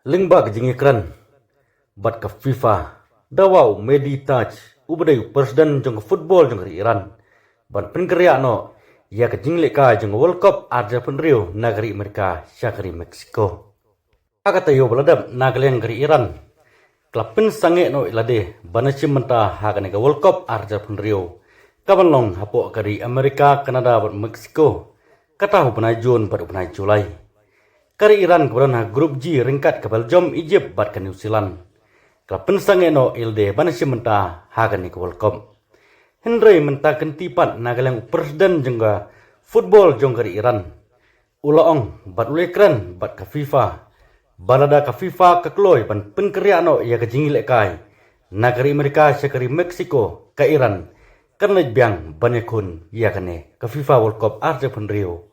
Lingba kejingikran bat ke FIFA dawau meditach ubadai presiden jong football jong dari Iran ban penkerja no ya kejing leka jong World Cup arja penrio negeri Amerika syakari Meksiko agata yo beladap nagleng dari Iran klapin sange no ilade banachim menta hagane ke World Cup arja penrio kabanlong hapo kari Amerika Kanada bat Meksiko kata hubanai Jun bat hubanai Julai kari Iran kemudian grup G ringkat ke Belgium, Egypt bat ke New Zealand. Kelapin sange no ilde banasi menta hagan ke World Cup. Henry menta kentipat nagalang presiden jengga football jong kari Iran. Ulaong bat ulekran bat ke FIFA. Balada ke FIFA ke Kloy ban penkerja no ya ke jingile kai. Nagari Amerika syakari Meksiko ke Iran. Karena biang banyakun ya kene ke FIFA World Cup arja penrio.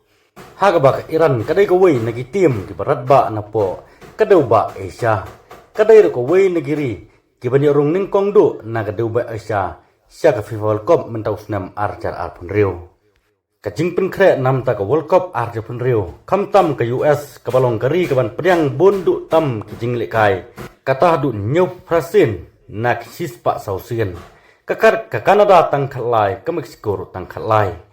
Haga ba Iran kadai ko way nagi team di barat ba na po kadau ba Asia kadai ko way negiri ki bani rong ning kong do na kadau ba Asia sya ka FIFA World Cup mentau snam arjar ar pun rio ka jingpin kre nam ta ka World Cup arjar pun rio kam tam ka US ka balong kari ka ban priang bondu tam ki jingle kai kata du new prasin nak hispa sausien kakar ka Canada tang khalai ka Mexico tang khalai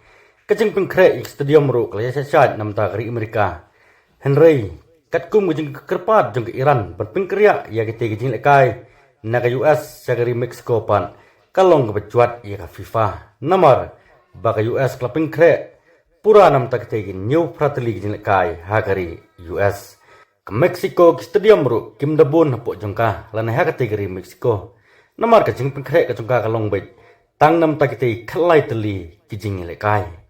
kajing pengkre stadium ro kalaya syat nam ta kari Amerika Henry katkum kajing kerpat jong ke Iran ban pengkria ya kete kajing lekai na ka US sa kari Mexico pan kalong ke becuat ya ka FIFA namar ba ka US kla pengkre pura nam ta kete new prateli kajing lekai ha kari US ke Mexico ke stadium ro kim dabon hapo jongka lana ha kete kari Mexico namar kajing pengkre ka jongka kalong bet tang nam ta kete khalai teli kajing lekai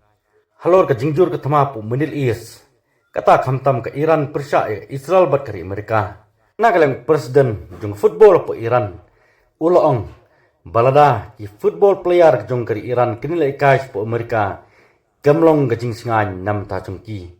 halor ke jingjur ke thamapu Middle East kata khamtam ke Iran persya Israel bat kari Amerika nagaleng presiden jong football po Iran ulaong balada ki football player jong kari Iran kinilai kais po Amerika gamlong ke jing singan nam ta jongki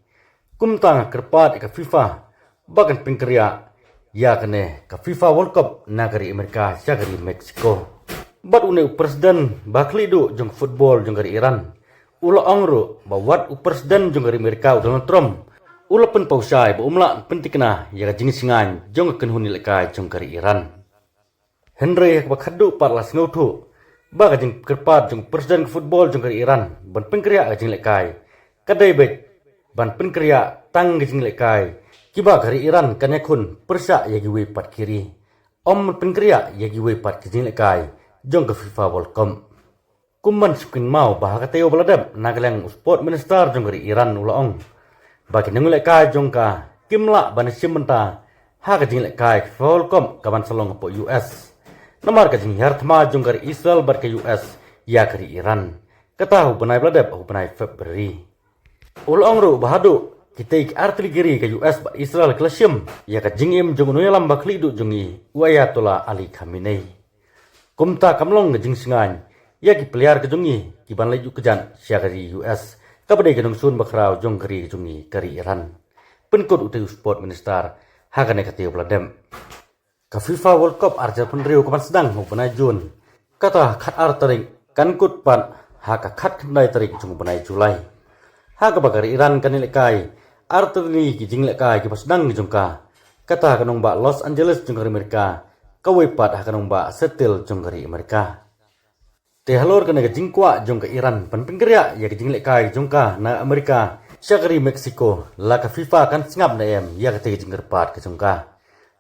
kumtang kerpat ke FIFA bagan pingkria ya kene ke FIFA World Cup nagari Amerika syagari Meksiko bat une presiden baklidu jong football jong kari Iran ula angro bawat presiden jong dari Amerika Donald Trump ula pen pausai ba umla pentikna ya jing singan jong ken huni lekai jong kari Iran Henry ba khadu parlas ngotu ba jing kerpat jong presiden football jong kari Iran ban pengkria jing lekai kadai bet ban pengkria tang jing lekai kiba kari Iran kanekun persa ya giwe pat kiri om pengkria ya giwe pat jing lekai jong ke FIFA World Cup kumman sukin mau bahaka teo baladab nagalang sport minister jong dari Iran ulaong bagi nengulek kai jong ka kimla banasim menta ha ka jinglek kai Volcom kaban salong po US namar ka jing hartma jong dari Israel bar ke US ya kari Iran katahu benai baladab hu benai Februari ulaong ru bahadu kita ik artileri ke US bar Israel klasyem ya ka jingim jong nuyalam bakli du jongi Ayatollah Ali Khamenei kumta kamlong jing singan ya ki peliar ke jongi ki ban laju kejan syakari US kabade ke sun bakrau jong kari jongi kari Iran penkot utai sport minister hagane kateu bladem ka FIFA World Cup arja penriu kapan sedang hubunai Jun kata khat ar tarik kan kut pan haka khat khandai tarik jong banai Julai haga bagari Iran kanilekai arteri ki jinglekai ki pasdang jongka kata kanong ba Los Angeles jong kari Amerika kawepat hakanong ba Seattle jong kari Amerika te halor kena ke jingkwa jong ke Iran pan pingkria ya ke jinglek kai jongka na Amerika syakari Meksiko la ka FIFA kan singap na ya ke te jinggerpat ke jongka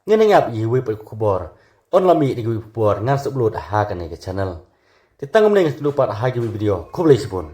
ngenengap yi we pe kubor on lami di kubor ngan seblut ha kan ke channel titangum neng lupa ha video kublai sipun